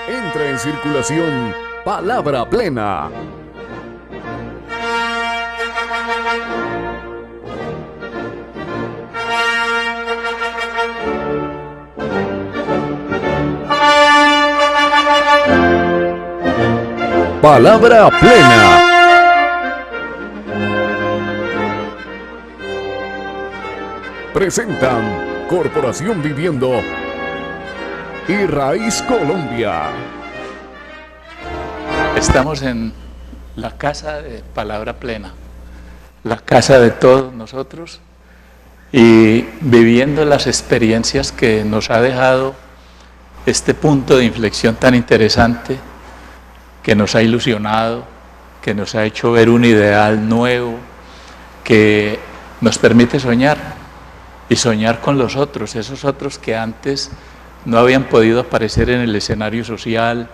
Entra en circulación Palabra Plena. Palabra Plena. Presentan Corporación Viviendo y Raíz Colombia. Estamos en la casa de Palabra Plena, la casa de todos nosotros, y viviendo las experiencias que nos ha dejado este punto de inflexión tan interesante, que nos ha ilusionado, que nos ha hecho ver un ideal nuevo, que nos permite soñar y soñar con los otros, esos otros que antes no habían podido aparecer en el escenario social,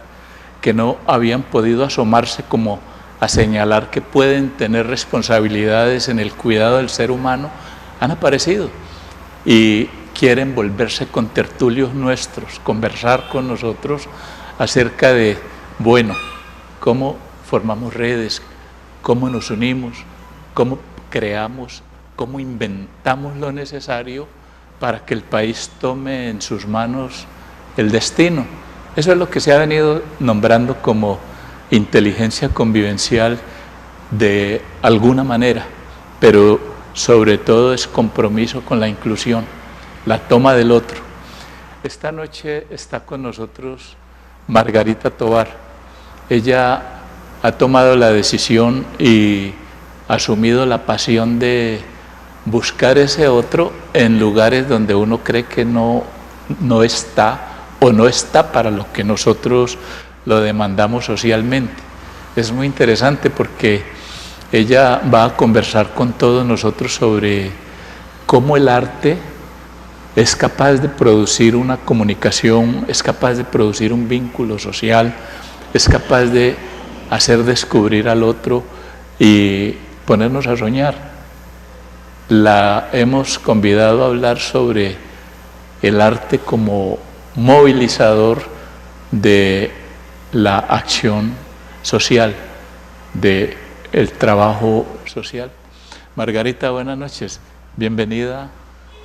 que no habían podido asomarse como a señalar que pueden tener responsabilidades en el cuidado del ser humano, han aparecido y quieren volverse contertulios nuestros, conversar con nosotros acerca de, bueno, cómo formamos redes, cómo nos unimos, cómo creamos, cómo inventamos lo necesario para que el país tome en sus manos el destino. Eso es lo que se ha venido nombrando como inteligencia convivencial de alguna manera, pero sobre todo es compromiso con la inclusión, la toma del otro. Esta noche está con nosotros Margarita Tovar. Ella ha tomado la decisión y asumido la pasión de buscar ese otro en lugares donde uno cree que no está o no está para lo que nosotros lo demandamos socialmente. Es muy interesante porque ella va a conversar con todos nosotros sobre cómo el arte es capaz de producir una comunicación, es capaz de producir un vínculo social, es capaz de hacer descubrir al otro y ponernos a soñar. La hemos convidado a hablar sobre el arte como movilizador de la acción social, del trabajo social. Margarita, buenas noches, bienvenida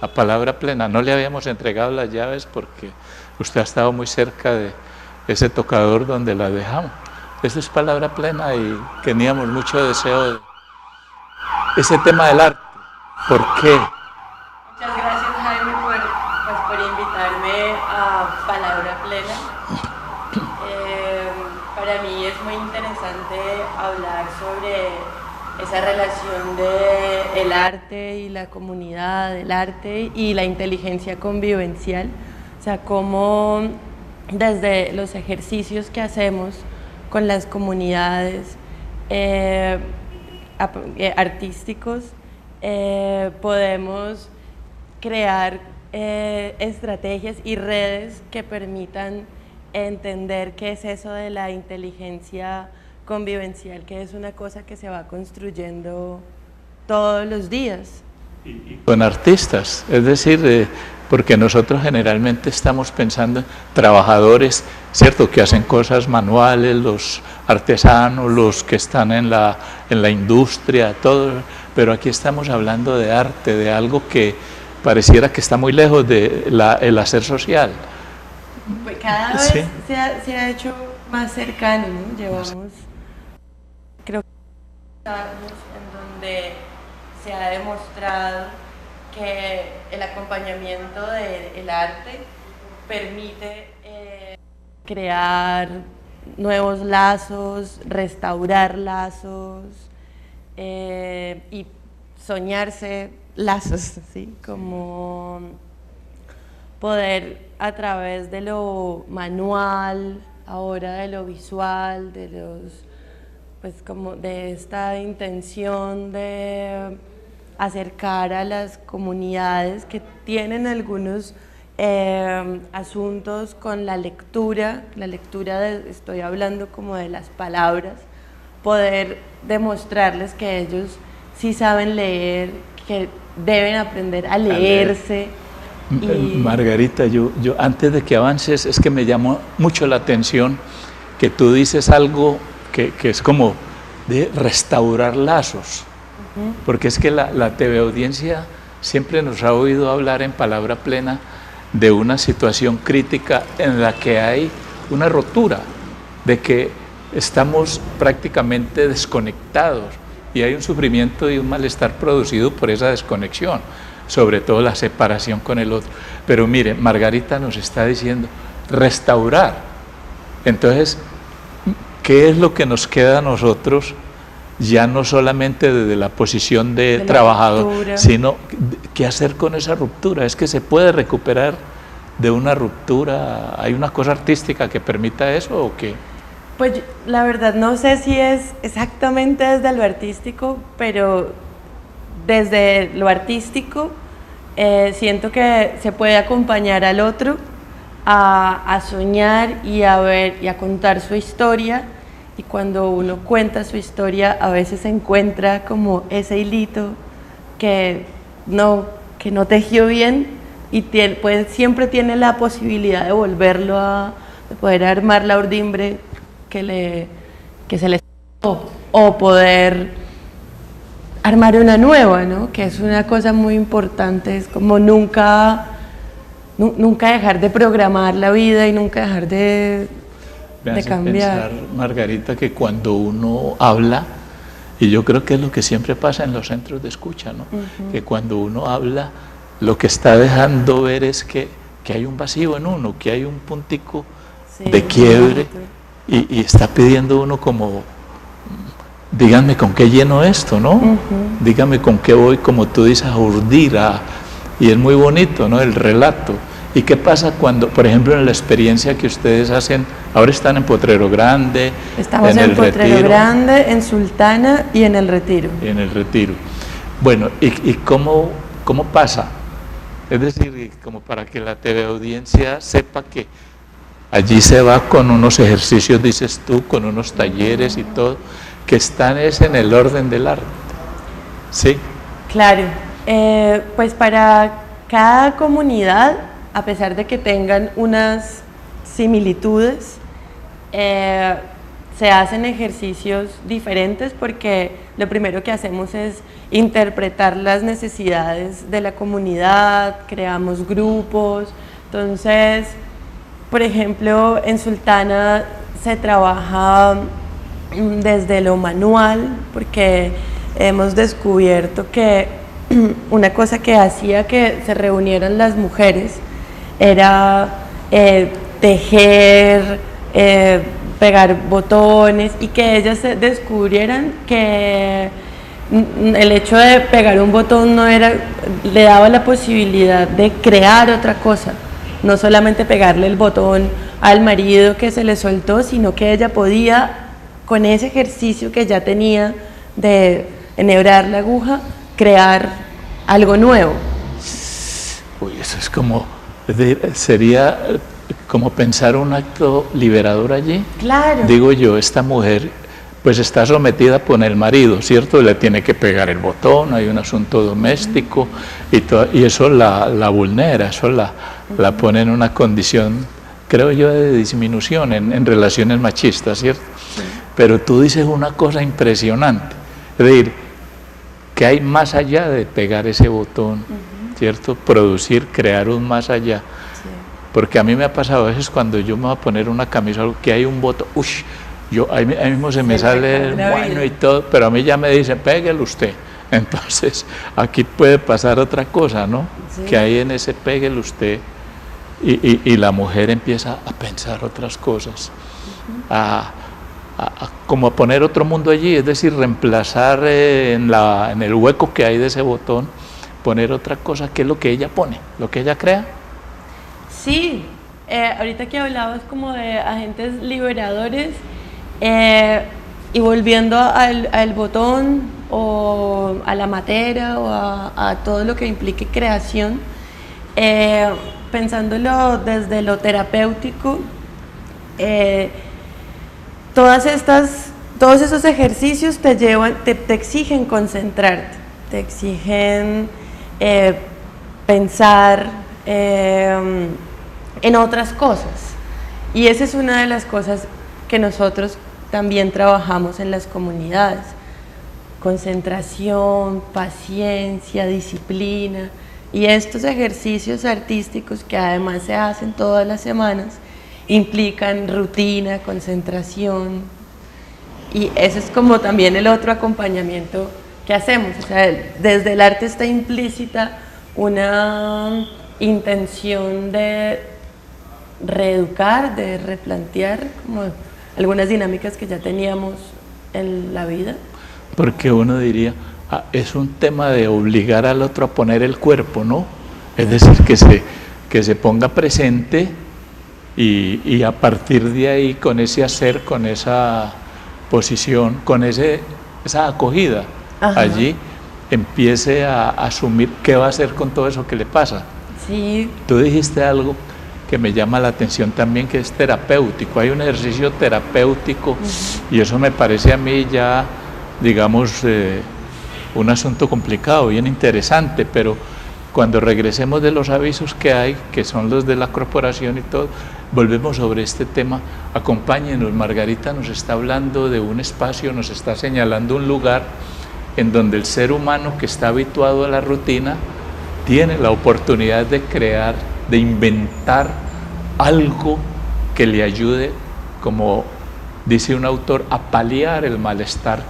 a Palabra Plena. No le habíamos entregado las llaves porque usted ha estado muy cerca de ese tocador donde la dejamos. Esto es Palabra Plena y teníamos mucho deseo de ese tema del arte. ¿Por qué? Muchas gracias, Jaime, por invitarme a Palabra Plena. Para mí es muy interesante hablar sobre esa relación de el arte y la comunidad, el arte y la inteligencia convivencial. O sea, cómo desde los ejercicios que hacemos con las comunidades artísticos podemos crear estrategias y redes que permitan entender qué es eso de la inteligencia convivencial, que es una cosa que se va construyendo todos los días. Con artistas, es decir, porque nosotros generalmente estamos pensando en trabajadores, cierto, que hacen cosas manuales, los artesanos, los que están en la industria, todo, pero aquí estamos hablando de arte, de algo que pareciera que está muy lejos del hacer social. Pues cada vez ¿Sí? se ha hecho más cercano, ¿no? Llevamos, creo que años en donde se ha demostrado que el acompañamiento del arte permite crear nuevos lazos, restaurar lazos y soñarse lazos, ¿sí? Como poder a través de lo manual, ahora de lo visual, de los, pues como de esta intención de acercar a las comunidades que tienen algunos asuntos con la lectura estoy hablando como de las palabras, poder demostrarles que ellos sí saben leer, que deben aprender a leerse, Margarita, yo antes de que avances, es que me llamó mucho la atención que tú dices algo que es como de restaurar lazos, porque es que la TV audiencia siempre nos ha oído hablar en Palabra Plena de una situación crítica en la que hay una rotura, de que estamos prácticamente desconectados y hay un sufrimiento y un malestar producido por esa desconexión, sobre todo la separación con el otro. Pero mire, Margarita nos está diciendo restaurar. Entonces, ¿qué es lo que nos queda a nosotros? Ya no solamente desde la posición de trabajador, sino qué hacer con esa ruptura. Es que se puede recuperar de una ruptura. ¿Hay una cosa artística que permita eso o qué? Pues la verdad no sé si es exactamente desde lo artístico, pero desde lo artístico siento que se puede acompañar al otro a soñar y a ver y a contar su historia. Y cuando uno cuenta su historia, a veces se encuentra como ese hilito que no tejió bien y siempre tiene la posibilidad de volverlo de poder armar la urdimbre que se le o poder armar una nueva, ¿no? Que es una cosa muy importante, es como nunca dejar de programar la vida y nunca dejar de cambiar. Pensar, Margarita, que cuando uno habla, y yo creo que es lo que siempre pasa en los centros de escucha, ¿no? Que cuando uno habla, lo que está dejando ver es que hay un vacío en uno, que hay un puntico de quiebre, y está pidiendo uno como, díganme con qué lleno esto, ¿no? Díganme con qué voy, como tú dices, a urdir, y es muy bonito, ¿no? El relato. ¿Y qué pasa cuando, por ejemplo, en la experiencia que ustedes hacen, ahora están en Potrero Grande, estamos en Potrero Grande, en Sultana y en El Retiro? Y en El Retiro. Bueno, ¿y cómo pasa? Es decir, como para que la TV audiencia sepa que allí se va con unos ejercicios, dices tú, con unos talleres y todo, que están en el orden del arte. ¿Sí? Claro. Pues para cada comunidad, a pesar de que tengan unas similitudes, se hacen ejercicios diferentes porque lo primero que hacemos es interpretar las necesidades de la comunidad, creamos grupos. Entonces, por ejemplo, en Sultana se trabaja desde lo manual porque hemos descubierto que una cosa que hacía que se reunieran las mujeres era tejer, pegar botones y que ellas descubrieran que el hecho de pegar un botón le daba la posibilidad de crear otra cosa, no solamente pegarle el botón al marido que se le soltó, sino que ella podía, con ese ejercicio que ya tenía de enhebrar la aguja, crear algo nuevo. Uy, eso es como, sería como pensar un acto liberador allí. Claro. Digo yo, esta mujer pues está sometida por el marido, ¿cierto? Le tiene que pegar el botón, hay un asunto doméstico y eso la vulnera, eso la pone en una condición, creo yo, de disminución en relaciones machistas, ¿cierto? Sí. Pero tú dices una cosa impresionante, es decir, que hay más allá de pegar ese botón, ¿cierto? Producir, crear un más allá. Sí. Porque a mí me ha pasado a veces cuando yo me voy a poner una camisa, que hay un botón, ahí mismo se me sale el bueno y todo, pero a mí ya me dicen, péguelo usted. Entonces, aquí puede pasar otra cosa, ¿no? Sí. Que ahí en ese péguelo usted, y la mujer empieza a pensar otras cosas, como a poner otro mundo allí, es decir, reemplazar en el hueco que hay de ese botón, poner otra cosa, que es lo que ella pone, lo que ella crea. Sí, ahorita que hablabas como de agentes liberadores, y volviendo al botón o a la matera o a todo lo que implique creación, pensándolo desde lo terapéutico, todos esos ejercicios te exigen concentrarte, te exigen pensar en otras cosas. Y esa es una de las cosas que nosotros también trabajamos en las comunidades. Concentración, paciencia, disciplina y estos ejercicios artísticos que además se hacen todas las semanas implican rutina, concentración, y ese es como también el otro acompañamiento que hacemos. O sea, desde el arte está implícita una intención de reeducar, de replantear como algunas dinámicas que ya teníamos en la vida. Porque uno diría, es un tema de obligar al otro a poner el cuerpo, ¿no? Es decir, que se ponga presente y a partir de ahí, con ese hacer, con esa posición, con esa acogida, ajá, allí empiece a asumir qué va a hacer con todo eso que le pasa. Sí. Tú dijiste algo que me llama la atención también, que es terapéutico. Hay un ejercicio terapéutico, y eso me parece a mí ya, digamos, un asunto complicado, bien interesante, pero cuando regresemos de los avisos que hay, que son los de la corporación y todo, volvemos sobre este tema. Acompáñenos. Margarita nos está hablando de un espacio, nos está señalando un lugar en donde el ser humano que está habituado a la rutina tiene la oportunidad de crear, de inventar algo que le ayude, como dice un autor, a paliar el malestar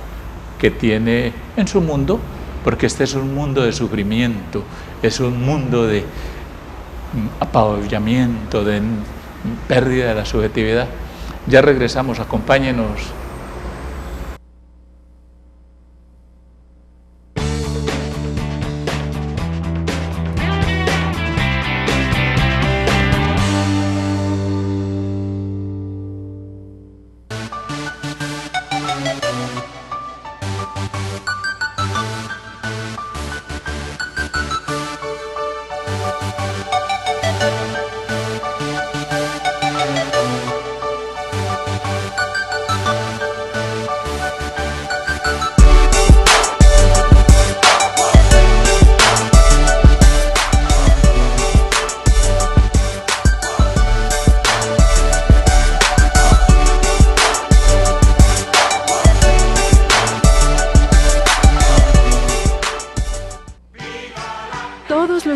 que tiene en su mundo, porque este es un mundo de sufrimiento, es un mundo de apabullamiento, de pérdida de la subjetividad. Ya regresamos, acompáñenos.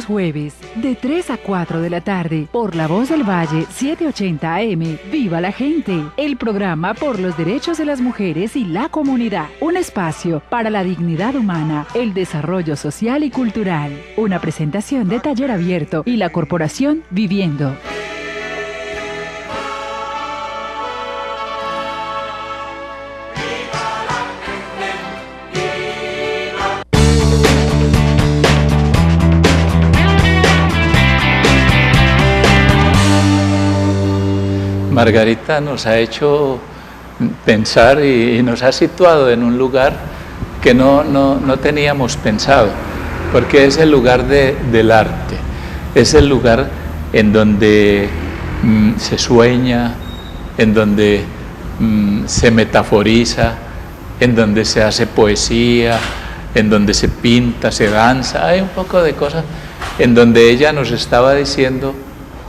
Jueves, de 3 a 4 de la tarde, por La Voz del Valle, 780 AM. ¡Viva la gente! El programa por los derechos de las mujeres y la comunidad. Un espacio para la dignidad humana, el desarrollo social y cultural. Una presentación de Taller Abierto y la Corporación Viviendo. Margarita nos ha hecho pensar y nos ha situado en un lugar que no teníamos pensado, porque es el lugar del arte, es el lugar en donde se sueña, en donde se metaforiza, en donde se hace poesía, en donde se pinta, se danza. Hay un poco de cosas en donde ella nos estaba diciendo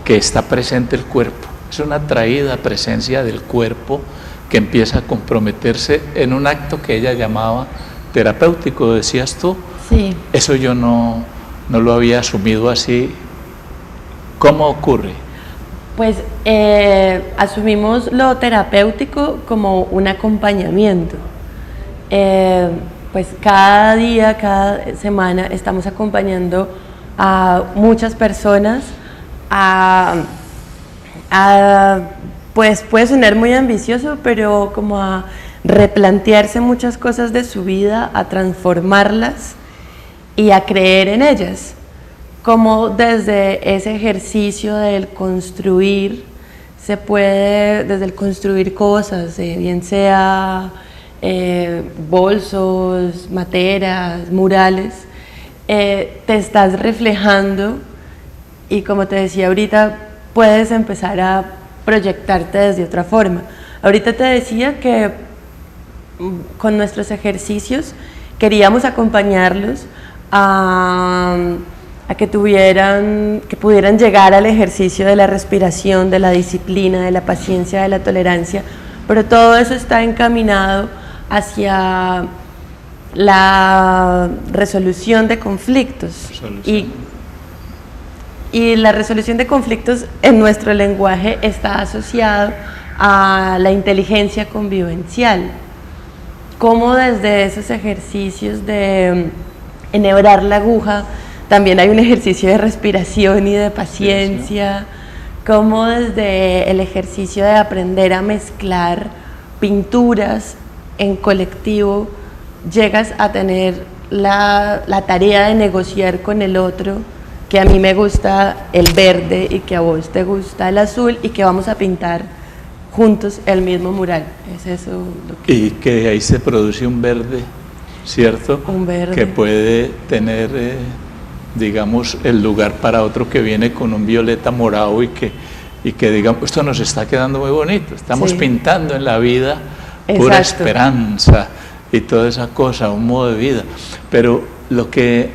que está presente el cuerpo. Es una traída presencia del cuerpo que empieza a comprometerse en un acto que ella llamaba terapéutico, decías tú. Sí. Eso yo no lo había asumido así. ¿Cómo ocurre? Pues asumimos lo terapéutico como un acompañamiento. Pues cada día, cada semana estamos acompañando a muchas personas pues puede sonar muy ambicioso, pero como a replantearse muchas cosas de su vida, a transformarlas y a creer en ellas, como desde ese ejercicio del construir se puede, desde el construir cosas, bien sea bolsos, materas, murales, te estás reflejando y, como te decía ahorita, puedes empezar a proyectarte desde otra forma. Ahorita te decía que con nuestros ejercicios queríamos acompañarlos a a que pudieran llegar al ejercicio de la respiración, de la disciplina, de la paciencia, de la tolerancia, pero todo eso está encaminado hacia la resolución de conflictos. Y la resolución de conflictos en nuestro lenguaje está asociado a la inteligencia convivencial. Cómo desde esos ejercicios de enhebrar la aguja, también hay un ejercicio de respiración y de paciencia, cómo desde el ejercicio de aprender a mezclar pinturas en colectivo, llegas a tener la tarea de negociar con el otro, que a mí me gusta el verde y que a vos te gusta el azul y que vamos a pintar juntos el mismo mural. Es eso lo que... Y que ahí se produce un verde, ¿cierto? Un verde. Que puede tener, digamos, el lugar para otro que viene con un violeta morado y que digamos, esto nos está quedando muy bonito, estamos pintando en la vida pura esperanza y toda esa cosa, un modo de vida. Pero lo que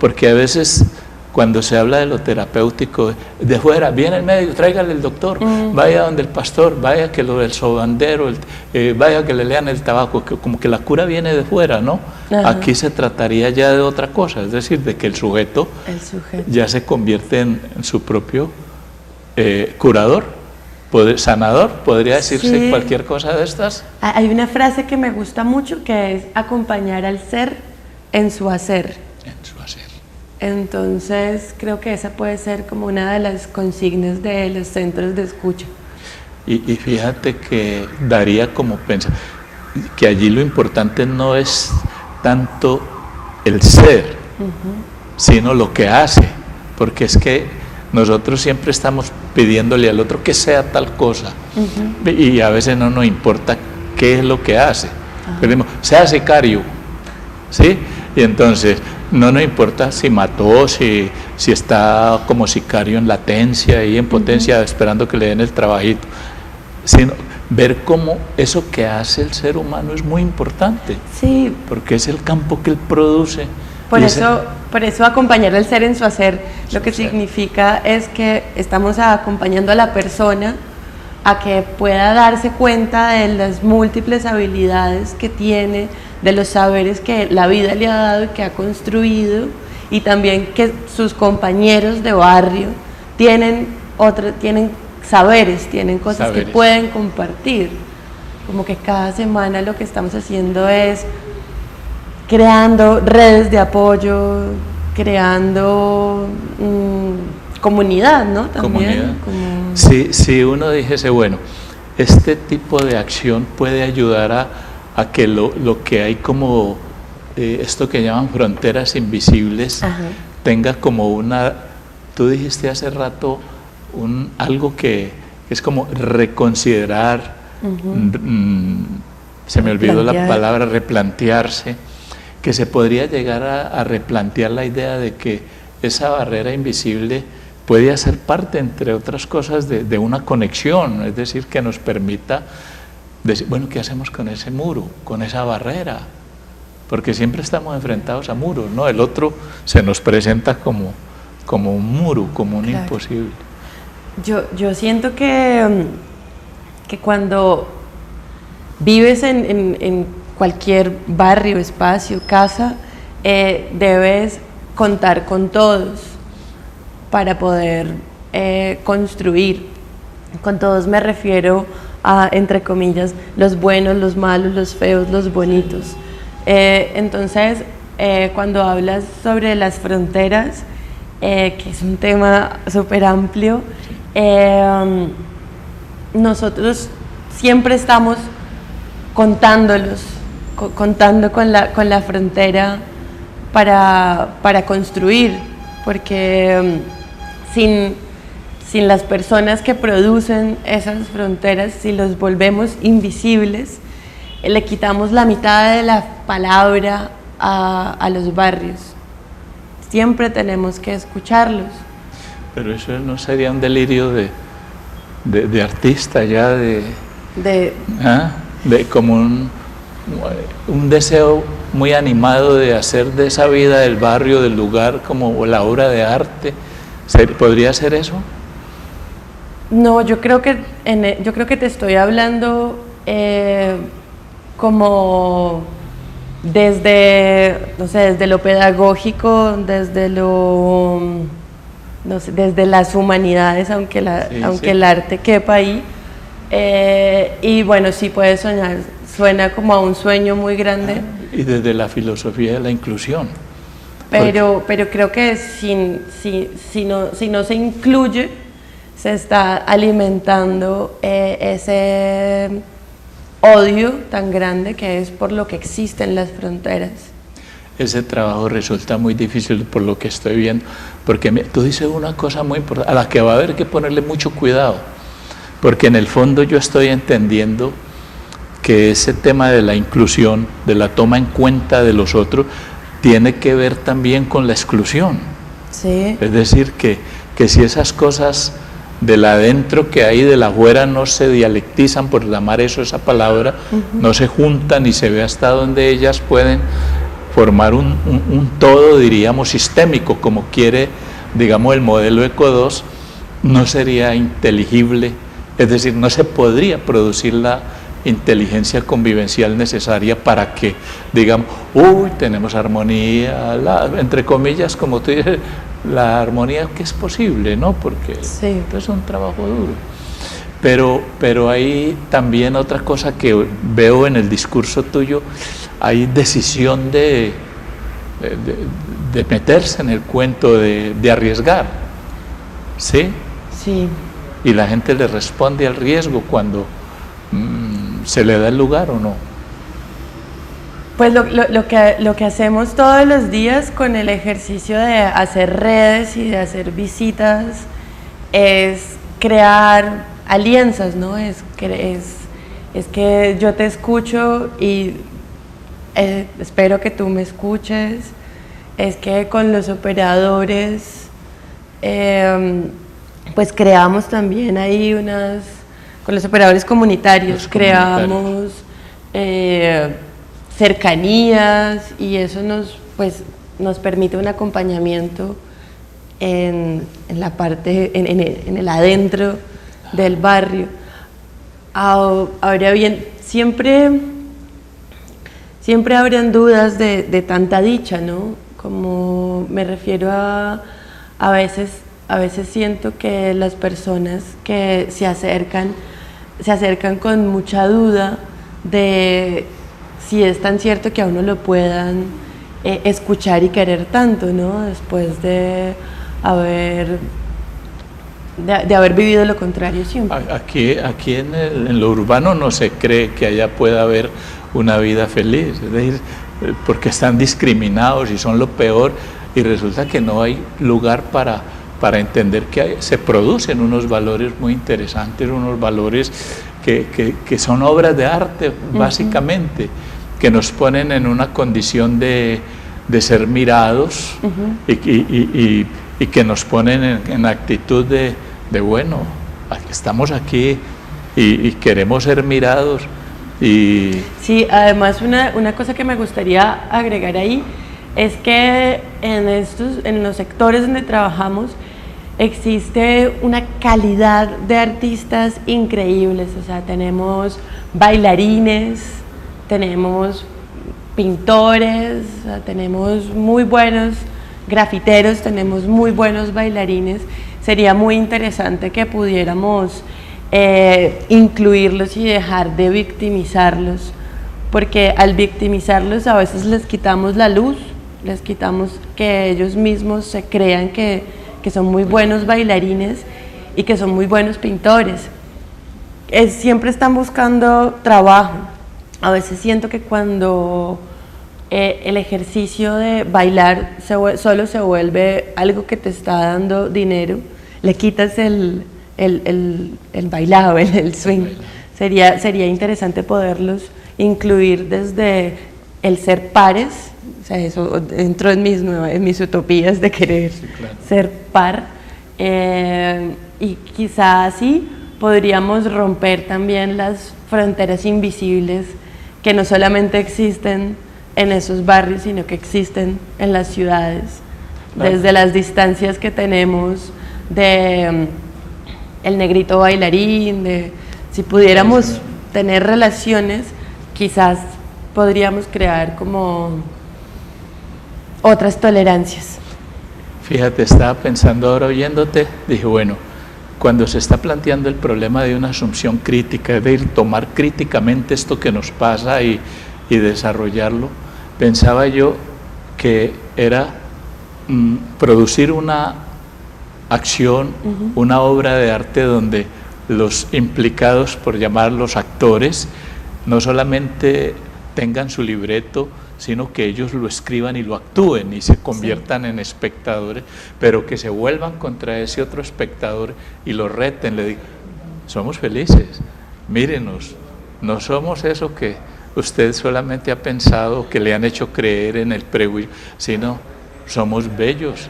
porque a veces cuando se habla de lo terapéutico, de fuera, viene el médico, tráigale el doctor, vaya donde el pastor, vaya que lo del sobandero, vaya que le lean el tabaco, que como que la cura viene de fuera, ¿no? Ajá. Aquí se trataría ya de otra cosa, es decir, de que el sujeto ya se convierte en su propio curador, sanador, podría decirse cualquier cosa de estas. Hay una frase que me gusta mucho que es acompañar al ser en su hacer. Entonces creo que esa puede ser como una de las consignas de los centros de escucha. Y fíjate que daría como pensar que allí lo importante no es tanto el ser, sino lo que hace, porque es que nosotros siempre estamos pidiéndole al otro que sea tal cosa, y a veces no nos importa qué es lo que hace. Decimos, sea sicario, ¿sí? Y entonces no nos importa si mató, si está como sicario en latencia y en potencia esperando que le den el trabajito, sino ver cómo eso que hace el ser humano es muy importante, porque es el campo que él produce. Por eso acompañar al ser en su hacer, lo que significa es que estamos acompañando a la persona a que pueda darse cuenta de las múltiples habilidades que tiene, de los saberes que la vida le ha dado y que ha construido, y también que sus compañeros de barrio tienen saberes, tienen cosas que pueden compartir. Como que cada semana lo que estamos haciendo es creando redes de apoyo, creando comunidad, ¿no? También. Si uno dijese, bueno, este tipo de acción puede ayudar a que lo que hay como esto que llaman fronteras invisibles tenga como tú dijiste hace rato algo que es como reconsiderar, se me olvidó la palabra, replantearse, que se podría llegar a replantear la idea de que esa barrera invisible puede hacer parte, entre otras cosas, de una conexión, es decir, que nos permita decir, bueno, ¿qué hacemos con ese muro, con esa barrera? Porque siempre estamos enfrentados a muros, ¿no? El otro se nos presenta como un muro, como un imposible. Yo siento que cuando vives en cualquier barrio, espacio, casa, debes contar con todos para poder construir. Con todos me refiero a, entre comillas, los buenos, los malos, los feos, los bonitos. Entonces, cuando hablas sobre las fronteras, que es un tema súper amplio, nosotros siempre estamos contando con la frontera para construir, porque sin las personas que producen esas fronteras, si los volvemos invisibles, le quitamos la mitad de la palabra a los barrios. Siempre tenemos que escucarlos. Pero eso no sería un delirio de artista ya, de como un deseo muy animado de hacer de esa vida del barrio, del lugar, como la obra de arte. ¿Podría ser eso? No, yo creo que te estoy hablando como desde, no sé, desde lo pedagógico, desde lo, no sé, desde las humanidades, aunque el arte quepa ahí. Y bueno, sí puede soñar, suena como a un sueño muy grande. Y desde la filosofía de la inclusión. Pero creo que si no se incluye, se está alimentando ese odio tan grande que es por lo que existen las fronteras. Ese trabajo resulta muy difícil por lo que estoy viendo, porque tú dices una cosa muy importante, a la que va a haber que ponerle mucho cuidado, porque en el fondo yo estoy entendiendo que ese tema de la inclusión, de la toma en cuenta de los otros, tiene que ver también con la exclusión. Sí. Es decir, que si esas cosas del adentro que hay de la afuera no se dialectizan, por llamar eso esa palabra, no se juntan y se ve hasta donde ellas pueden formar un todo, diríamos, sistémico, como quiere, digamos, el modelo ECO 2, no sería inteligible, es decir, no se podría producir la inteligencia convivencial necesaria para que, digamos, tenemos armonía, entre comillas, como tú dices, la armonía que es posible, ¿no? Porque sí, es un trabajo duro. Pero hay también otra cosa que veo en el discurso tuyo, hay decisión de meterse en el cuento, de arriesgar, ¿sí? Sí. Y la gente le responde al riesgo cuando se le da el lugar o no. Pues lo que hacemos todos los días con el ejercicio de hacer redes y de hacer visitas es crear alianzas, ¿no? Es que yo te escucho y espero que tú me escuches, es que con los operadores pues creamos también ahí con los operadores comunitarios creamos cercanías y eso nos permite un acompañamiento en la parte, en el adentro del barrio. Ahora bien, siempre habrán dudas de tanta dicha, ¿no? Como me refiero a veces siento que las personas que se acercan con mucha duda de si es tan cierto que a uno lo puedan escuchar y querer tanto, ¿no? Después de haber vivido lo contrario siempre. Aquí en lo urbano no se cree que allá pueda haber una vida feliz, es decir, porque están discriminados y son lo peor, y resulta que no hay lugar para entender que se producen unos valores muy interesantes, unos valores que son obras de arte, básicamente, que nos ponen en una condición de ser mirados y que nos ponen en actitud de bueno, estamos aquí y queremos ser mirados. Sí, además una cosa que me gustaría agregar ahí es que en los sectores donde trabajamos existe una calidad de artistas increíbles, o sea, tenemos bailarines, tenemos pintores, o sea, tenemos muy buenos grafiteros, tenemos muy buenos bailarines. Sería muy interesante que pudiéramos incluirlos y dejar de victimizarlos, porque al victimizarlos a veces les quitamos la luz, les quitamos que ellos mismos se crean que son muy buenos bailarines y que son muy buenos pintores. Siempre están buscando trabajo. A veces siento que cuando el ejercicio de bailar solo se vuelve algo que te está dando dinero, le quitas el bailado, el swing. Sería interesante poderlos incluir desde el ser pares, o sea, eso entró en mis utopías de querer ser par, y quizá así podríamos romper también las fronteras invisibles que no solamente existen en esos barrios, sino que existen en las ciudades, desde las distancias que tenemos de el negrito bailarín, de si pudiéramos tener relaciones, quizás podríamos crear como otras tolerancias. Fíjate, estaba pensando ahora oyéndote, dije, bueno, cuando se está planteando el problema de una asunción crítica, es decir, tomar críticamente esto que nos pasa y desarrollarlo, pensaba yo que era producir una acción, una obra de arte donde los implicados, por llamarlos actores, no solamente tengan su libreto, sino que ellos lo escriban y lo actúen y se conviertan en espectadores, pero que se vuelvan contra ese otro espectador y lo reten, le digan, somos felices, mírenos, no somos eso que usted solamente ha pensado, que le han hecho creer en el prejuicio, sino somos bellos,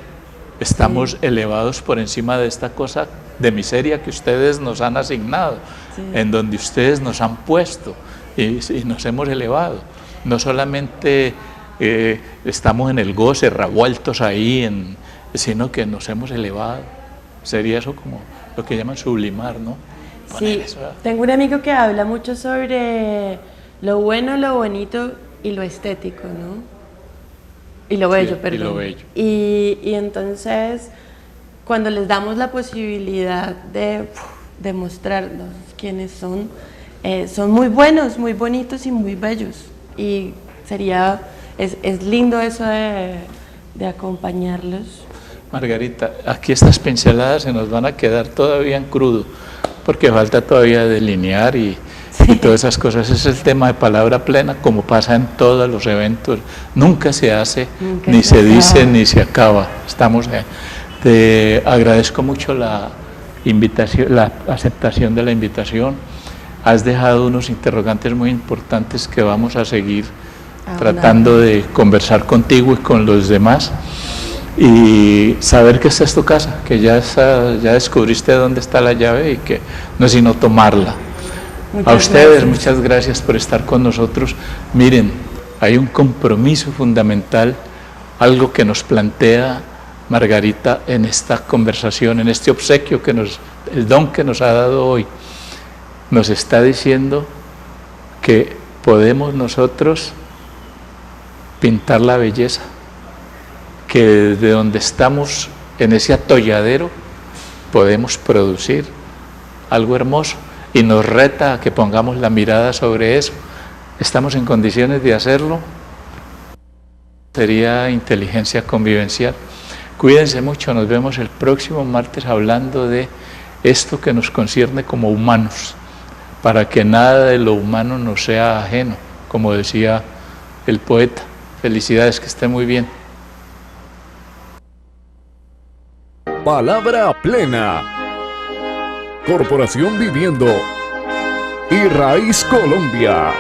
estamos elevados por encima de esta cosa de miseria que ustedes nos han asignado, en donde ustedes nos han puesto y nos hemos elevado. No solamente estamos en el goce, revueltos ahí, sino que nos hemos elevado. Sería eso como lo que llaman sublimar, ¿no? Sí, tengo un amigo que habla mucho sobre lo bueno, lo bonito y lo estético, ¿no? Y lo bello, perdón. Y lo bello. Y entonces, cuando les damos la posibilidad de mostrarnos quiénes son muy buenos, muy bonitos y muy bellos. Y es lindo eso de acompañarlos. Margarita, aquí estas pinceladas se nos van a quedar todavía en crudo, porque falta todavía delinear y todas esas cosas. Ese es el tema de palabra plena, como pasa en todos los eventos. Nunca se hace, ni se dice, ni se acaba. Te agradezco mucho la invitación, la aceptación de la invitación. Has dejado unos interrogantes muy importantes que vamos a seguir tratando de conversar contigo y con los demás, y saber que esta es tu casa, que ya descubriste dónde está la llave y que no es sino tomarla. A ustedes, muchas gracias por estar con nosotros. Miren, hay un compromiso fundamental, algo que nos plantea Margarita en esta conversación, en este obsequio el don que nos ha dado hoy. Nos está diciendo que podemos nosotros pintar la belleza, que desde donde estamos en ese atolladero podemos producir algo hermoso, y nos reta a que pongamos la mirada sobre eso. ¿Estamos en condiciones de hacerlo? Sería inteligencia convivencial. Cuídense mucho, nos vemos el próximo martes hablando de esto que nos concierne como humanos, para que nada de lo humano nos sea ajeno, como decía el poeta. Felicidades, que esté muy bien. Palabra plena. Corporación Viviendo y Raíz Colombia.